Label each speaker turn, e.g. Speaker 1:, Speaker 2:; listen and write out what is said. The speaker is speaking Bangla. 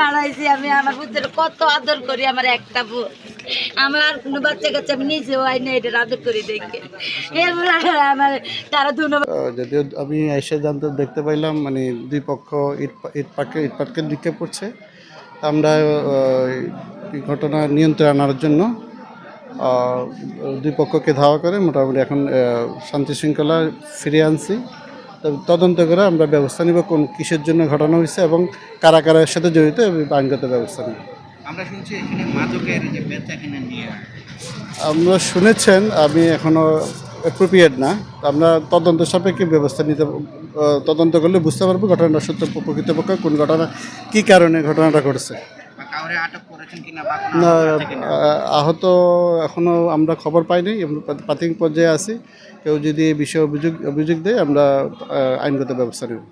Speaker 1: বাড়াইছি আমি আমার পুত্রের কত আদর করি আমার একটা বোন আমার কোনো বাচ্চা কাছে আমি নিজেও আইনে এটা আদর করি দেখে এরপর আমার তারা ধন্যবাদ
Speaker 2: যদিও আমি এসে দেখতে পাইলাম মানে দুই পক্ষ ইট পাটকেল নিক্ষেপ করছে। আমরা এই ঘটনা নিয়ন্ত্রণে আনার জন্য দুই পক্ষকে ধাওয়া করে মোটামুটি এখন শান্তি শৃঙ্খলা ফিরিয়ে আনছি। তদন্ত করে আমরা ব্যবস্থা নিব কোন কিসের জন্য ঘটনা হয়েছে এবং কারা কারা এর সাথে জড়িত আইনগত ব্যবস্থা নেব।
Speaker 3: আমরা শুনছি এখানে মাদকের যে বেচাকেনা নিয়ে
Speaker 2: আমরা শুনেছেন, আমি এখনও অ্যাপ্রোপ্রিয়েট না। আমরা তদন্ত সাপেক্ষে ব্যবস্থা নিতে তদন্ত করলে বুঝতে পারবো ঘটনাটা সত্য প্রকৃতপক্ষে কোন ঘটনা কী কারণে ঘটনাটা ঘটেছে। না, আহত এখনও আমরা খবর পাইনি, প্রাথমিক পর্যায়ে আছি। কেউ যদি এই বিষয়ে অভিযোগ দেয় আমরা আইনগত ব্যবস্থা নেব।